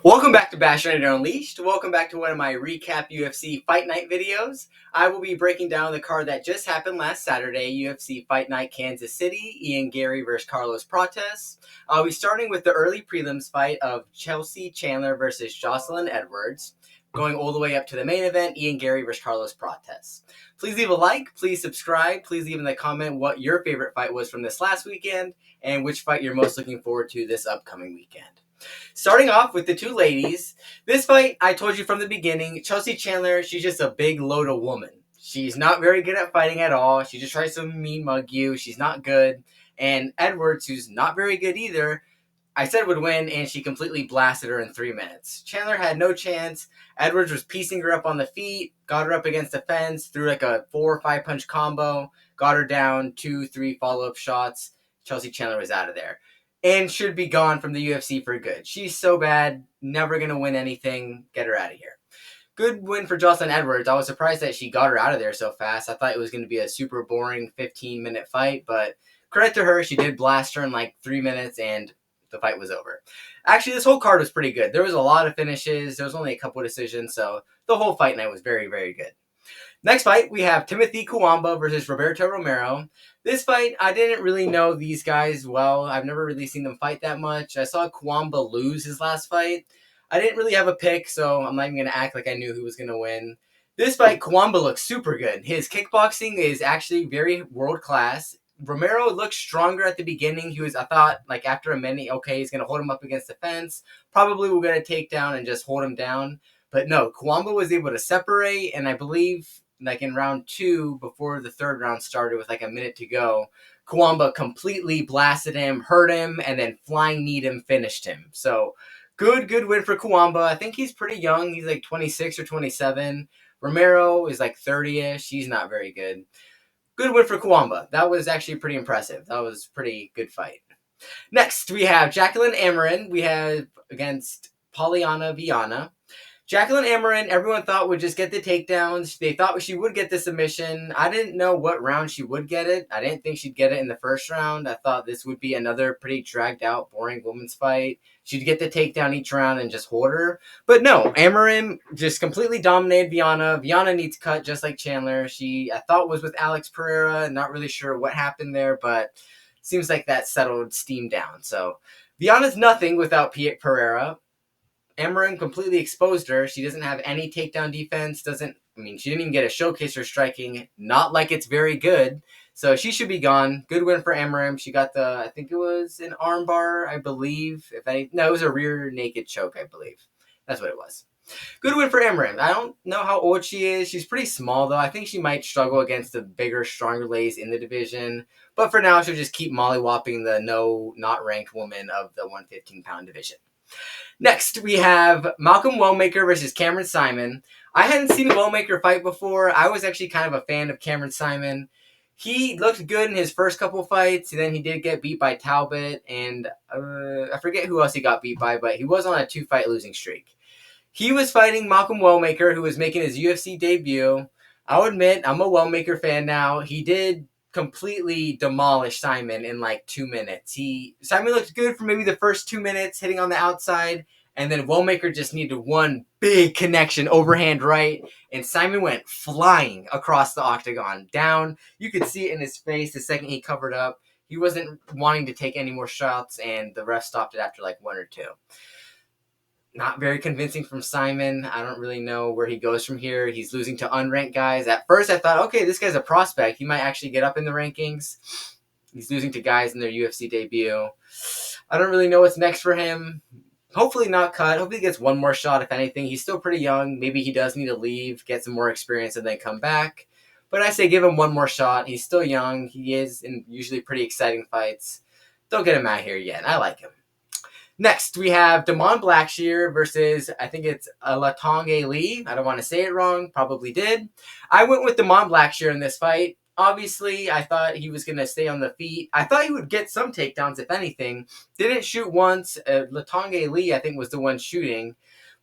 Welcome back to Blackshear Unleashed. Welcome back to one of my recap UFC Fight Night videos. I will be breaking down the card that just happened last Saturday, UFC Fight Night Kansas City, Garry versus Carlos Prates. I'll be starting with the early prelims fight of Chandler versus Jocelyn Edwards, going all the way up to the main event, Garry versus Carlos Prates. Please leave a like, please subscribe, please leave in the comment what your favorite fight was from this last weekend, and which fight you're most looking forward to this upcoming weekend. Starting off with the two ladies, this fight, I told you from the beginning, Chandler, she's just a big load of woman. She's not very good at fighting at all. She just tries to mean mug you. She's not good. And Edwards, who's not very good either, I said would win, and she completely blasted her in 3 minutes. Chandler had no chance. Edwards was piecing her up on the feet, got her up against the fence, threw like a 4 or 5 punch combo, got her down, 2, 3 follow-up shots. Chandler was out of there. And should be gone from the UFC for good. She's so bad, never going to win anything. Get her out of here. Good win for Jocelyn Edwards. I was surprised that she got her out of there so fast. I thought it was going to be a super boring 15-minute fight, but credit to her. She did blast her in like 3 minutes, and the fight was over. Actually, this whole card was pretty good. There was a lot of finishes. There was only a couple of decisions, so the whole fight night was very, very good. Next fight, we have Timothy Cuamba versus Roberto Romero. This fight, I didn't really know these guys well. I've never really seen them fight that much. I saw Cuamba lose his last fight. I didn't really have a pick, so I'm not even going to act like I knew who was going to win. This fight, Cuamba looks super good. His kickboxing is actually very world-class. Romero looked stronger at the beginning. I thought, like, after a minute, okay, he's going to hold him up against the fence. Probably will get a takedown and just hold him down. But no, Cuamba was able to separate, and I believe, like in round 2, before the third round started with like a minute to go, Cuamba completely blasted him, hurt him, and then flying kneed him, finished him. So good win for Cuamba. I think he's pretty young. He's like 26 or 27. Romero is like 30-ish. He's not very good. Good win for Cuamba. That was actually pretty impressive. That was a pretty good fight. Next, we have Jaqueline Amorim. We have against Polyana Viana. Jaqueline Amorim, everyone thought would just get the takedowns. They thought she would get the submission. I didn't know what round she would get it. I didn't think she'd get it in the first round. I thought this would be another pretty dragged out, boring women's fight. She'd get the takedown each round and just hold her. But no, Amorim just completely dominated Viana. Viana needs cut just like Chandler. I thought was with Alex Pereira. Not really sure what happened there, but seems like that settled steam down. So Viana's nothing without Pereira. Amorim completely exposed her. She doesn't have any takedown defense. She didn't even get a showcase her striking. Not like it's very good. So she should be gone. Good win for Amorim. She got I think it was an armbar, I believe. It was a rear naked choke, I believe. That's what it was. Good win for Amorim. I don't know how old she is. She's pretty small, though. I think she might struggle against the bigger, stronger ladies in the division. But for now, she'll just keep mollywopping the not ranked woman of the 115-pound division. Next, we have Malcolm Wellmaker versus Cameron Saaiman. I hadn't seen Wellmaker fight before. I was actually kind of a fan of Cameron Saaiman. He looked good in his first couple fights, and then he did get beat by Talbot, and I forget who else he got beat by, but he was on a 2-fight losing streak. He was fighting Malcolm Wellmaker, who was making his UFC debut. I'll admit, I'm a Wellmaker fan now. He did completely demolished Saaiman in like 2 minutes. Saaiman looked good for maybe the first 2 minutes, hitting on the outside, and then Wellmaker just needed one big connection, overhand right, and Saaiman went flying across the octagon, down. You could see it in his face the second he covered up. He wasn't wanting to take any more shots, and the ref stopped it after like 1 or 2. Not very convincing from Saaiman. I don't really know where he goes from here. He's losing to unranked guys. At first, I thought, okay, this guy's a prospect. He might actually get up in the rankings. He's losing to guys in their UFC debut. I don't really know what's next for him. Hopefully not cut. Hopefully he gets one more shot, if anything. He's still pretty young. Maybe he does need to leave, get some more experience, and then come back. But I say give him one more shot. He's still young. He is in usually pretty exciting fights. Don't get him out here yet. I like him. Next, we have Damon Blackshear versus, I think it's Alateng. I don't want to say it wrong. Probably did. I went with Damon Blackshear in this fight. Obviously, I thought he was going to stay on the feet. I thought he would get some takedowns, if anything. Didn't shoot once. Alateng, I think, was the one shooting.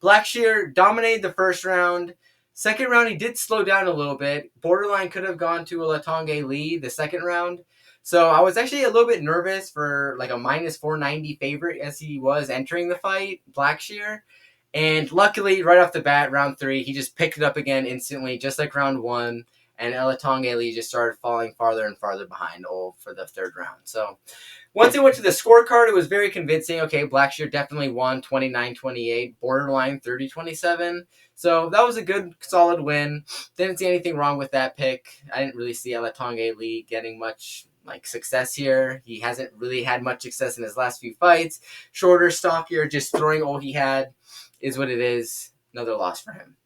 Blackshear dominated the first round. Second round, he did slow down a little bit. Borderline could have gone to Alateng the second round. So I was actually a little bit nervous for like a minus 490 favorite as he was entering the fight, Blackshear. And luckily, right off the bat, round 3, he just picked it up again instantly, just like round 1. And Alateng just started falling farther and farther behind for the 3rd round. So once it went to the scorecard, it was very convincing. Okay, Blackshear definitely won 29-28, borderline 30-27. So that was a good, solid win. Didn't see anything wrong with that pick. I didn't really see Alateng getting much success here. He hasn't really had much success in his last few fights. Shorter, stockier, just throwing all he had is what it is. Another loss for him.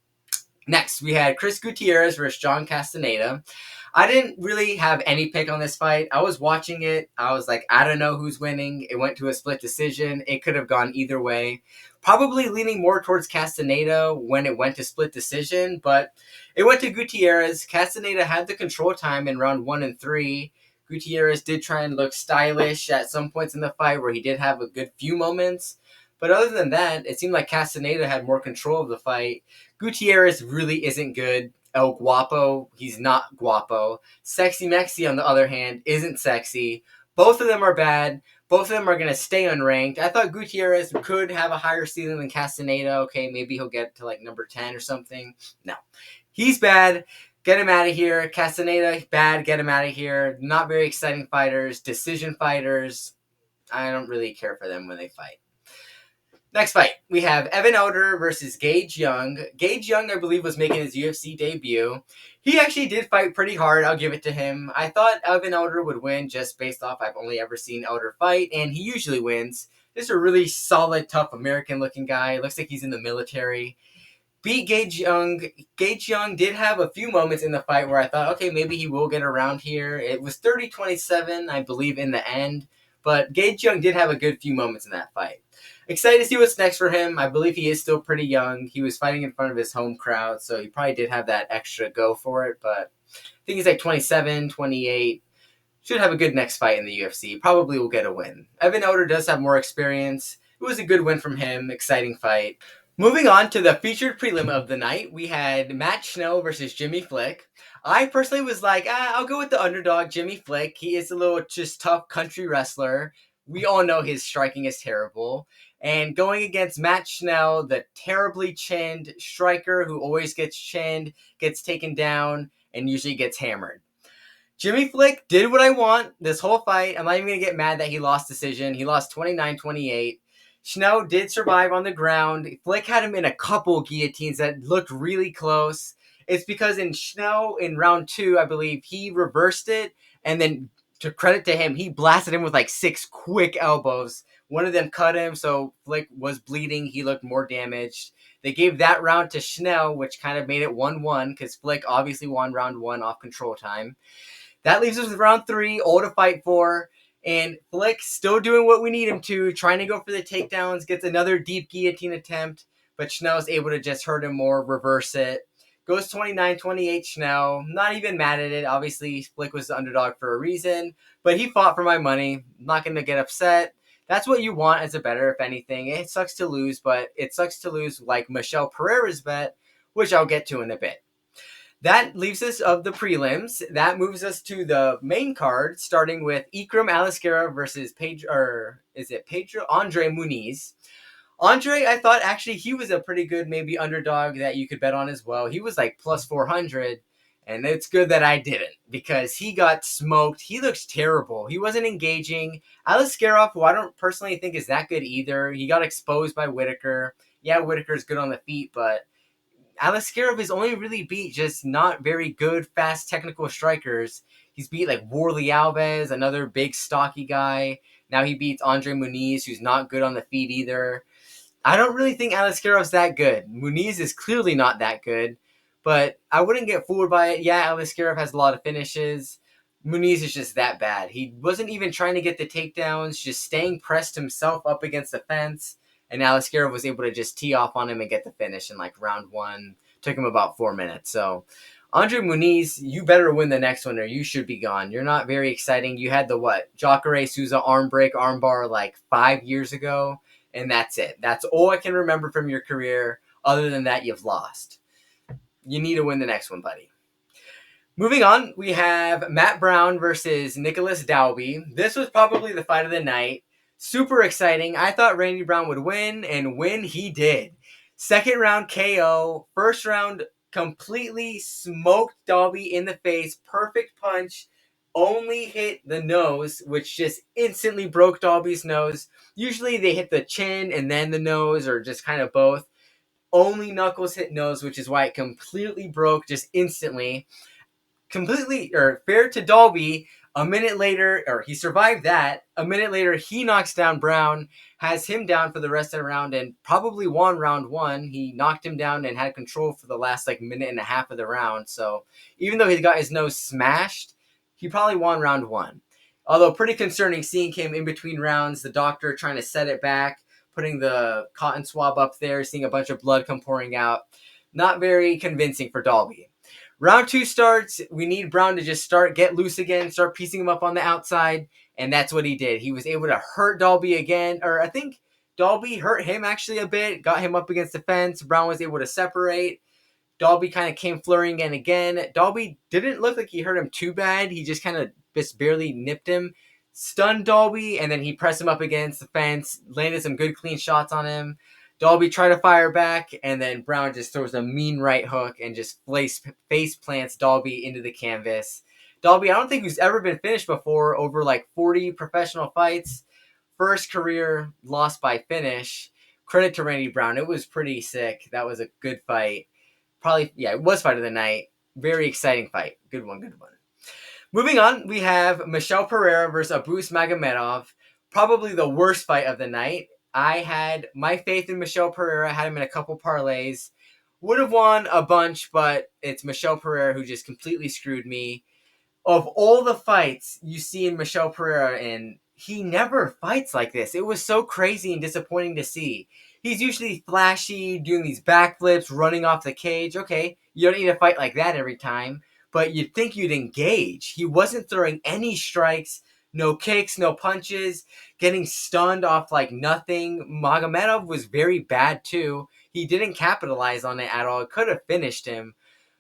Next, we had Chris Gutierrez versus Zhang Castaneda. I didn't really have any pick on this fight. I was watching it. I was like, I don't know who's winning. It went to a split decision. It could have gone either way. Probably leaning more towards Castaneda when it went to split decision, but it went to Gutierrez. Castaneda had the control time in round 1 and 3. Gutierrez did try and look stylish at some points in the fight where he did have a good few moments. But other than that, it seemed like Castaneda had more control of the fight. Gutierrez really isn't good. El Guapo, he's not guapo. Sexy Mexi, on the other hand, isn't sexy. Both of them are bad. Both of them are going to stay unranked. I thought Gutierrez could have a higher ceiling than Castaneda. Okay, maybe he'll get to number 10 or something. No. He's bad. Get him out of here. Castaneda, bad. Get him out of here. Not very exciting fighters. Decision fighters. I don't really care for them when they fight. Next fight, we have Evan Elder versus Gage Young. Gage Young, I believe, was making his UFC debut. He actually did fight pretty hard. I'll give it to him. I thought Evan Elder would win just based off I've only ever seen Elder fight, and he usually wins. This is a really solid, tough American-looking guy. Looks like he's in the military. Beat Gage Young. Gage Young did have a few moments in the fight where I thought, okay, maybe he will get around here. It was 30-27, I believe, in the end. But Gage Young did have a good few moments in that fight. Excited to see what's next for him. I believe he is still pretty young. He was fighting in front of his home crowd, so he probably did have that extra go for it. But I think he's 27, 28. Should have a good next fight in the UFC. Probably will get a win. Evan Elder does have more experience. It was a good win from him. Exciting fight. Moving on to the featured prelim of the night, we had Matt Schnell versus Jimmy Flick. I personally was like, I'll go with the underdog, Jimmy Flick. He is a little just tough country wrestler. We all know his striking is terrible. And going against Matt Schnell, the terribly chinned striker who always gets chinned, gets taken down, and usually gets hammered. Jimmy Flick did what I want this whole fight. I'm not even going to get mad that he lost decision. He lost 29-28. Schnell did survive on the ground. Flick had him in a couple guillotines that looked really close. It's because in Schnell, in round 2, I believe, he reversed it, and then, to credit to him, he blasted him with 6 quick elbows. One of them cut him, so Flick was bleeding. He looked more damaged. They gave that round to Schnell, which kind of made it 1-1, because Flick obviously won round 1 off control time. That leaves us with round 3, all to fight for. And Flick still doing what we need him to, trying to go for the takedowns, gets another deep guillotine attempt, but Schnell's able to just hurt him more, reverse it. Goes 29-28 Schnell. Not even mad at it. Obviously, Flick was the underdog for a reason, but he fought for my money. I'm not going to get upset. That's what you want as a bettor, if anything. It sucks to lose, but it sucks to lose like Michel Pereira's bet, which I'll get to in a bit. That leaves us of the prelims. That moves us to the main card, starting with Ikram Aliskerov versus Andre Muniz. Andre, I thought actually he was a pretty good maybe underdog that you could bet on as well. He was plus 400, and it's good that I didn't because he got smoked. He looks terrible. He wasn't engaging. Aliskerov, who I don't personally think is that good either. He got exposed by Whitaker. Yeah, Whitaker's good on the feet, but Aliskerov has only really beat just not very good, fast, technical strikers. He's beat Warley Alves, another big, stocky guy. Now he beats Andre Muniz, who's not good on the feet either. I don't really think Aliskerov's that good. Muniz is clearly not that good, but I wouldn't get fooled by it. Yeah, Aliskerov has a lot of finishes. Muniz is just that bad. He wasn't even trying to get the takedowns, just staying pressed himself up against the fence. And Aliskerov was able to just tee off on him and get the finish in round 1. Took him about 4 minutes. So, Andre Muniz, you better win the next one or you should be gone. You're not very exciting. You had the Jacare Souza arm break, arm bar 5 years ago. And that's it. That's all I can remember from your career. Other than that, you've lost. You need to win the next one, buddy. Moving on, we have Matt Brown versus Nicholas Dalby. This was probably the fight of the night. Super exciting. I thought Randy Brown would win, and win he did. Second round KO. First round completely smoked Dalby in the face. Perfect punch. Only hit the nose, which just instantly broke Dalby's nose. Usually they hit the chin and then the nose, or just kind of both. Only knuckles hit nose, which is why it completely broke just instantly. Completely, or fair to Dalby. A minute later, or he survived that. A minute later, he knocks down Brown, has him down for the rest of the round, and probably won round one. He knocked him down and had control for the last minute and a half of the round. So even though he got his nose smashed, he probably won round one. Although pretty concerning seeing him in between rounds, the doctor trying to set it back, putting the cotton swab up there, seeing a bunch of blood come pouring out. Not very convincing for Dalby. Round two starts. We need Brown to just get loose again, start piecing him up on the outside, and that's what he did. He was able to hurt Dalby again, or I think Dalby hurt him actually a bit, got him up against the fence. Brown was able to separate. Dalby kind of came flurrying in again. Dalby didn't look like he hurt him too bad. He just kind of just barely nipped him, stunned Dalby, and then he pressed him up against the fence, landed some good clean shots on him. Dalby tried to fire back, and then Brown just throws a mean right hook and just face plants Dalby into the canvas. Dalby, I don't think he's ever been finished before, over 40 professional fights. First career loss by finish. Credit to Randy Brown. It was pretty sick. That was a good fight. Probably, yeah, it was fight of the night. Very exciting fight. Good one. Moving on, we have Michel Pereira versus Abus Magomedov. Probably the worst fight of the night. I had my faith in Michel Pereira, had him in a couple parlays. Would have won a bunch, but it's Michel Pereira who just completely screwed me. Of all the fights you see in Michel Pereira, and he never fights like this. It was so crazy and disappointing to see. He's usually flashy, doing these backflips, running off the cage. Okay, you don't need to fight like that every time, but you'd think you'd engage. He wasn't throwing any strikes, no kicks, no punches, getting stunned off nothing. Magomedov was very bad too. He didn't capitalize on it at all. It could have finished him.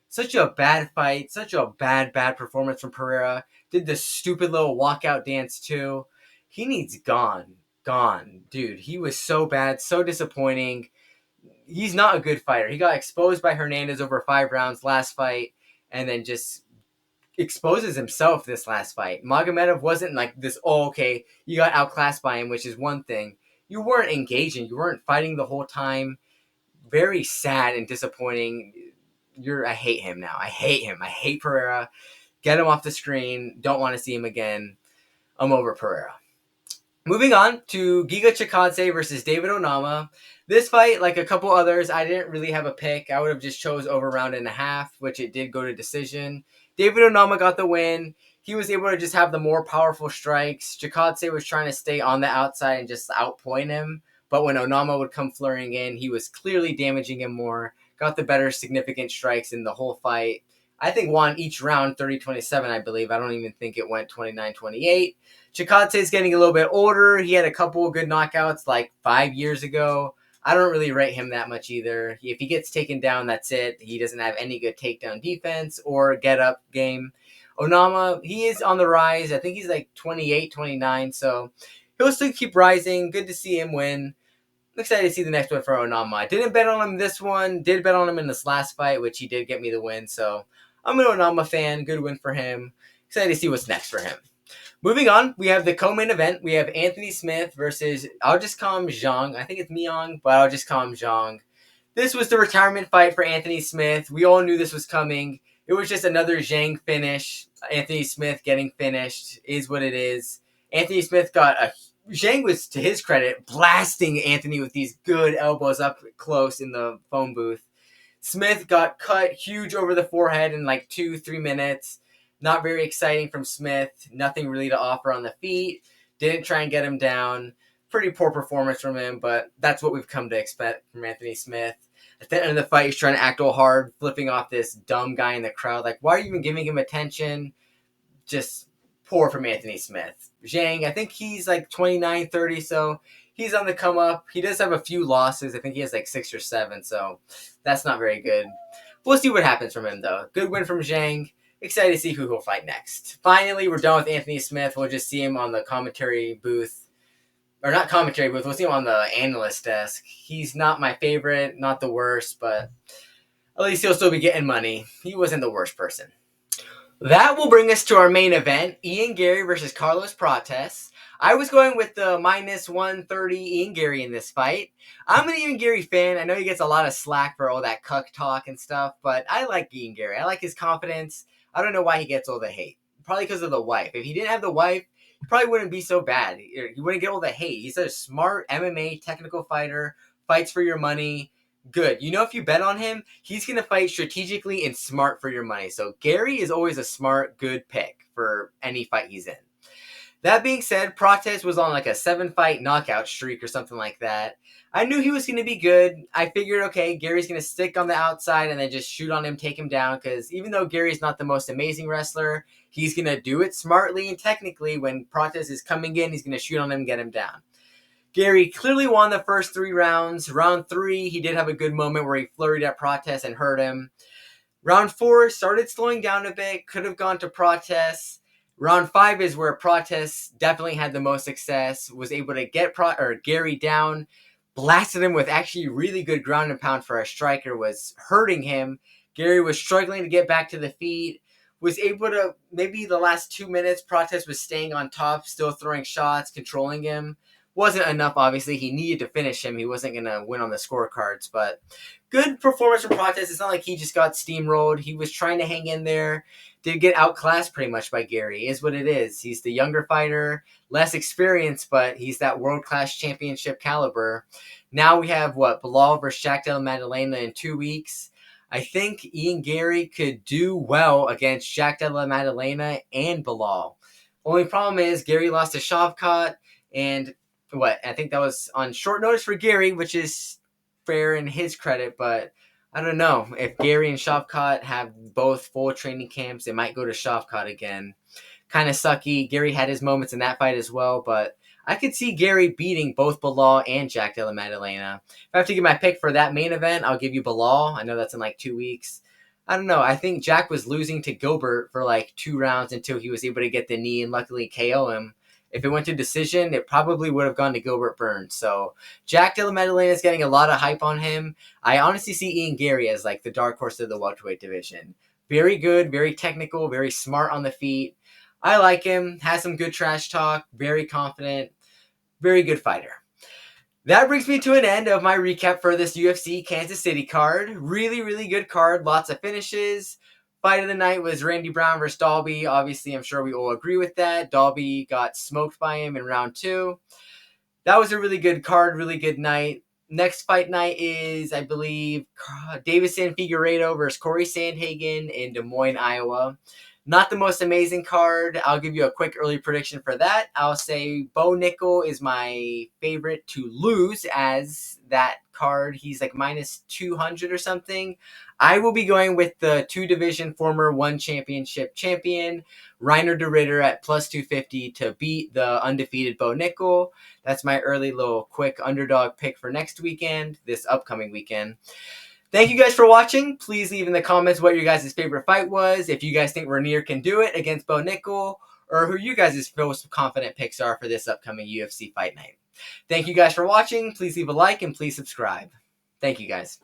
Such a bad fight, such a bad performance from Pereira. Did the stupid little walkout dance too. He needs gone. Dude, he was so bad, so disappointing. He's not a good fighter. He got exposed by Hernandez over 5 rounds last fight, and then just exposes himself this last fight. Magomedov wasn't this, okay, you got outclassed by him, which is one thing. You weren't engaging. You weren't fighting the whole time. Very sad and disappointing. I hate him now. I hate him. I hate Pereira. Get him off the screen. Don't want to see him again. I'm over Pereira. Moving on to Giga Chikadze versus David Onama. This fight, like a couple others, I didn't really have a pick. I would have just chose over round and a half, which it did go to decision. David Onama got the win. He was able to just have the more powerful strikes. Chikadze was trying to stay on the outside and just outpoint him. But when Onama would come flurrying in, he was clearly damaging him more. Got the better significant strikes in the whole fight. I think won each round 30-27, I believe. I don't even think it went 29-28. Chikadze is getting a little bit older. He had a couple of good knockouts 5 years ago. I don't really rate him that much either. If he gets taken down, that's it. He doesn't have any good takedown defense or get-up game. Onama, he is on the rise. I think he's 28, 29, so he'll still keep rising. Good to see him win. I'm excited to see the next one for Onama. I didn't bet on him this one. Did bet on him in this last fight, which he did get me the win. So I'm an Onama fan. Good win for him. Excited to see what's next for him. Moving on, we have the co-main event. We have Anthony Smith versus, I'll just call him Zhang. I think it's Myong, but I'll just call him Zhang. This was the retirement fight for Anthony Smith. We all knew this was coming. It was just another Zhang finish. Anthony Smith getting finished is what it is. Anthony Smith Zhang was, to his credit, blasting Anthony with these good elbows up close in the phone booth. Smith got cut huge over the forehead in 2-3 minutes. Not very exciting from Smith. Nothing really to offer on the feet. Didn't try and get him down. Pretty poor performance from him, but that's what we've come to expect from Anthony Smith. At the end of the fight, he's trying to act all hard, flipping off this dumb guy in the crowd. Why are you even giving him attention? Just poor from Anthony Smith. Zhang, I think he's 29, 30, so he's on the come up. He does have a few losses. I think he has 6 or 7, so that's not very good. We'll see what happens from him, though. Good win from Zhang. Excited to see who he'll fight next. Finally, we're done with Anthony Smith. We'll just see him on the commentary booth. or not commentary booth, we'll see him on the analyst desk. He's not my favorite, not the worst, but at least he'll still be getting money. He wasn't the worst person. That will bring us to our main event, Ian Garry versus Carlos Prates. I was going with the minus 130 Ian Garry in this fight. I'm an Ian Garry fan. I know he gets a lot of slack for all that cuck talk and stuff, but I like Ian Garry. I like his confidence. I don't know why he gets all the hate. Probably because of the wife. If he didn't have the wife, he probably wouldn't be so bad. He wouldn't get all the hate. He's a smart MMA technical fighter, fights for your money. Good. You know, if you bet on him, he's going to fight strategically and smart for your money. So Garry is always a smart, good pick for any fight he's in. That being said, Prates was on like a 7-fight knockout streak or something like that. I knew he was going to be good. I figured, okay, Garry's going to stick on the outside and then just shoot on him, take him down. Because even though Garry's not the most amazing wrestler, he's going to do it smartly and technically. When Prates is coming in, he's going to shoot on him and get him down. Garry clearly won the first 3 rounds. Round 3, he did have a good moment where he flurried at Prates and hurt him. Round 4 started slowing down a bit, could have gone to Prates. Round 5 is where Prates definitely had the most success, was able to get Garry down, blasted him with actually really good ground and pound for a striker, was hurting him. Garry was struggling to get back to the feet, was able to, maybe the last 2 minutes, Prates was staying on top, still throwing shots, controlling him. Wasn't enough, obviously. He needed to finish him. He wasn't going to win on the scorecards, but good performance from Prates. It's not like he just got steamrolled. He was trying to hang in there. Did get outclassed pretty much by Garry. Is what it is. He's the younger fighter, less experienced, but he's that world-class championship caliber. Now we have, Bilal versus Jack Della Maddalena in 2 weeks. I think Ian Garry could do well against Jack Della Maddalena and Bilal. Only problem is Garry lost to Shavkat, and I think that was on short notice for Garry, which is fair in his credit, but I don't know. If Garry and Shavkat have both full training camps, it might go to Shavkat again. Kind of sucky. Garry had his moments in that fight as well, but I could see Garry beating both Bilal and Jack Della Maddalena. If I have to give my pick for that main event, I'll give you Bilal. I know that's in like 2 weeks. I don't know. I think Jack was losing to Gilbert for like 2 rounds until he was able to get the knee and luckily KO him. If it went to decision, it probably would have gone to Gilbert Burns. So Jack Della Maddalena is getting a lot of hype on him. I honestly see Ian Garry as like the dark horse of the welterweight division. Very good, very technical, very smart on the feet. I like him. Has some good trash talk. Very confident. Very good fighter. That brings me to an end of my recap for this UFC Kansas City card. Really, really good card. Lots of finishes. Fight of the night was Randy Brown versus Dalby. Obviously, I'm sure we all agree with that. Dalby got smoked by him in round 2. That was a really good card, really good night. Next fight night is, I believe, Davison Figueiredo versus Corey Sandhagen in Des Moines, Iowa. Not the most amazing card. I'll give you a quick early prediction for that. I'll say Bo Nickel is my favorite to lose as that card. He's like minus 200 or something. I will be going with the 2-division former 1 championship champion, Reiner de Ritter, at plus 250 to beat the undefeated Bo Nickel. That's my early little quick underdog pick for next weekend, this upcoming weekend. Thank you guys for watching. Please leave in the comments what your guys' favorite fight was. If you guys think Rainier can do it against Bo Nickel, or who you guys' most confident picks are for this upcoming UFC fight night. Thank you guys for watching. Please leave a like and please subscribe. Thank you guys.